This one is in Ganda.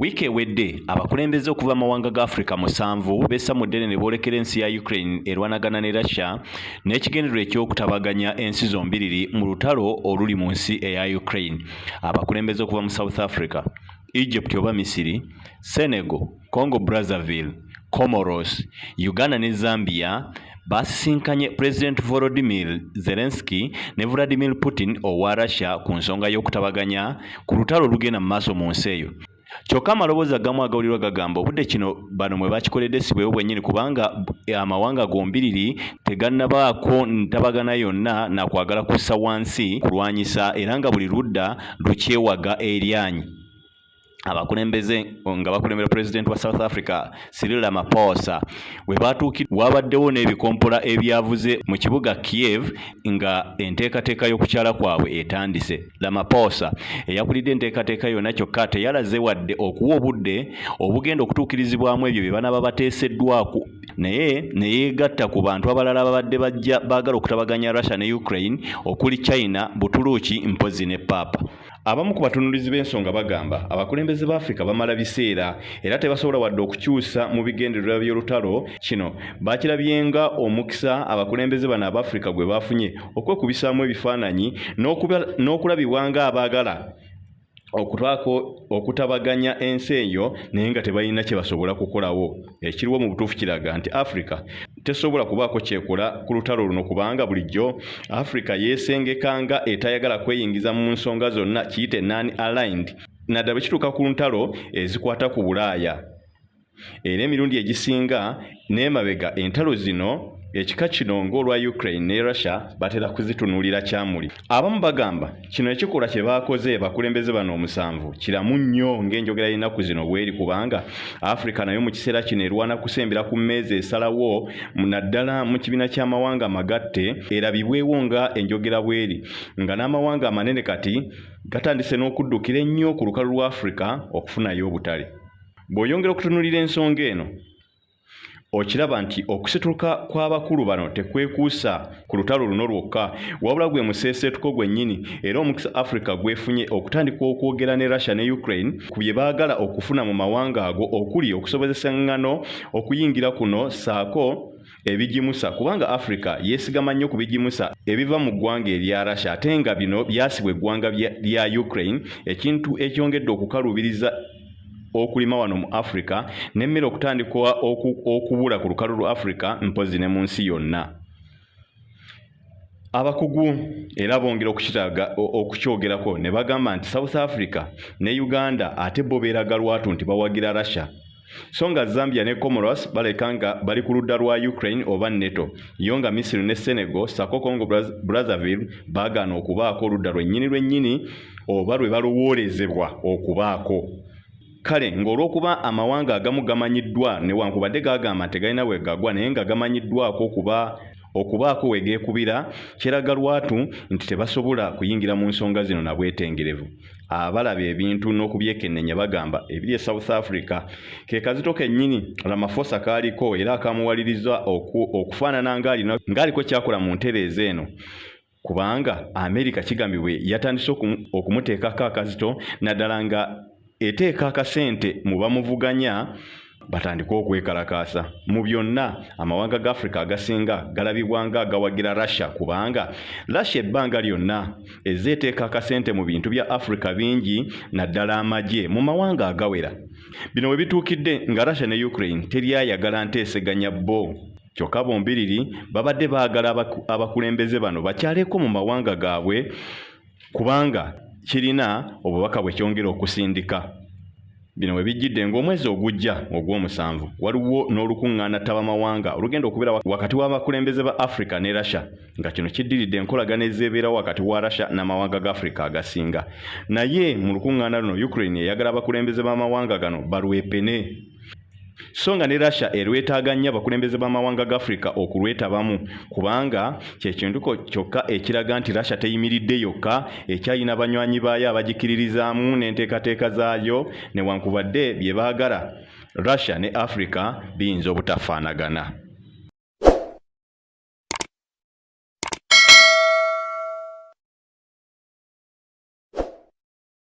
Wiiki ewedde abakulembeze okuva mawanga ga Africa musanvu bessa mu ddene ne boolekera ensi ya Ukraine erwanagana ne Russia n'ekigendererwa ekyokutabaganya ensi zombiriri mu lutalo oluli mu nsi eya Ukraine. Abakulembeze okuva mu South Africa, Egypt oba Misiri, Senegal, Congo Brazzaville, Comoros, Uganda ne Zambia baasisinkanye President Volodymyr Zelensky ne Vladimir Putin owa Russia ku nsonga y'okutabaganya ku lutalo olugenda mu maaso mu nsi eyo. Kyokka amaloboozi agamu agawulirwa gagamba obudde kino bano mwe bakikoledde si bwe bwennyini kubanga amawanga gombiriri tegannabaako ntabagana yonna na kwagala kussa wansi kulwanyisa era nga buli ludda lukyewaga eryanyi. Abakulembeze nga bakulembera President wa South Africa Cyril Ramaphosa we batuukidde wabaddewo n'ebikompola ebyavuze mu kibuga Kiev nga enteekateeka y'okukyala kwabwe etandise. Ramaphosa eyakulidde enteekateeka yonna kyokka teyalaze wadde okuwa obudde obugenda okutuukirizibwamu ebyo bye banaba bateeseddwako, naye ne yeegatta ku bantu abalala babadde bajja baagala okutabaganya Russia ne Ukraine okuli China, Butuluuki, mpozi ne Papa. Abamu ku batunuulizi b'ensonga bagamba abakulembeze ba Africa bamala biseera era tebasobola wadde okukyusa mu bigendererwa by'olutalo. Kino bakirabyenga omukisa abakulembeze bano aba Africa gwe bafunye okwekubisaamu ebifaananyi n'okulabibwanga abaagala okutabaganya ensi eyo naye nga tebalina kye basobola kukolawo. Ekiriwo mu butuufu kiraga nti Africa tesobola kubaako kyekola ku lutalo luno kubanga bulijjo Africa yeesengekanga etayagala kweyingiza mu nsonga zonna, kiyite non-aligned, naddala bwe kituuka ku ntalo ezikwata ku Bulaaya. Era emirundi egisinga n'emabega entalo zino ekika kino ng'olwa Ukraine ne Russia batera kuzitunuulira kyamuli. Abamu bagamba kino ekikola kye baakoze bakulembeze bano omusanvu kiramu nnyo ng'enjogera y'ennaku zino bweri kubanga Africa nayo mu kiseera kino erwana kusembera ku mmeeza esalawo naddala mu kibiina ky'amawanga amagatte erabibwewo nga enjogera bweri nga n'amawanga amanene kati gatandise n'okuddukira ennyo ku lukalu lwa Africa okufunayo obutale. Bw'oyongera okutunuulira ensonga eno okiraba nti okusituka kw'abakulu bano tekwekuusa ku lutalo luno lwokka wabula gwe museeseetuko gwennyini era omukisa Africa gwefunye okutandika okwogera ne Russia ne Ukraine ku bye baagala okufuna mu mawanga ago okuli okusobozesa eŋŋano okuyingira kuno saako ebigimusa kubanga Africa yeesigama nnyo ku bigimusa ebiva mu ggwanga erya Russia ate nga bino byasibwa eggwanga lya Ukraine, ekintu ekyongedde okukaluubiriza okulima wano mu Africa n'emmere okutandikwa okubula ku lukalu lwa Africa mpozi ne mu nsi yonna. Abakugu era bongera okukyogerako ne bagamba nti South Africa ne Uganda ate bo beeraga lwatu nti bawagira Russia, so nga Zambia ne Comoros baleka nga bali ku ludda lwa Ukraine oba NATO, yo nga Misiri ne Senegal sako Congo Brazzaville baagaana okubaako oludda lwennyini oba lwe balowoolezebwa okubaako. Kale ng'olwokuba amawanga agamu gamanyiddwa newankubadde gagamba tegalina we gagwa naye nga gamanyiddwako okubaako we geekubira, kiraga lwatu nti tebasobola kuyingira mu nsonga zino na bwetengerevu. Abalaba ebintu n'okubyekennenya bagamba ebiri e South Africa ke kazito kennyini Ramaphosa kaaliko era akamuwaliriza okufaanana ng'aliko kyakola mu ntereeza eno kubanga Amerika kigambibwe yatandise okumuteekako akazito naddala nga eteeka akasente mu bamuvuganya batandika okwekalakaasa. Mu byonna amawanga ga Africa agasinga galabibwanga agawagira Russia kubanga Russia ebbanga lyonna ezeeteeka akasente mu bintu bya Africa bingi naddala amagye mu mawanga agawera. Bino we bituukidde nga Russia ne Ukraine teryayagala nteeseganya bo, kyokka bombiriri babadde baagala abakulembeze bano bakyaleko mu mawanga gaabwe kubanga kirina obubaka bwe kyongera okusindika. Bino we bijjidde ng'omwezi ogujja ogw'omusanvu waliwo n'olukuŋŋaana ttabamawanga olugenda okubeera wakati w'abakulembeze ba Africa ne Russia nga kino kiddiridde enkolagana ezeebeerawo wakati wa Russia n'amawanga ga Africa agasinga. Naye mu lukuŋŋaana luno Ukraine eyagala abakulembeze b'amawanga gano balwepene, so nga ne Russia erwetaaga nnyo abakulembeze b'amawanga ga Africa okulwetabamu kubanga kyekintu kyokka ekiraga nti Russia teyimiridde yokka, ekyalina banywanyi baayo abagikiririzaamu n'enteekateeka zaayo newankubadde bye baagala Russia ne Africa biyinza obutafaanagana.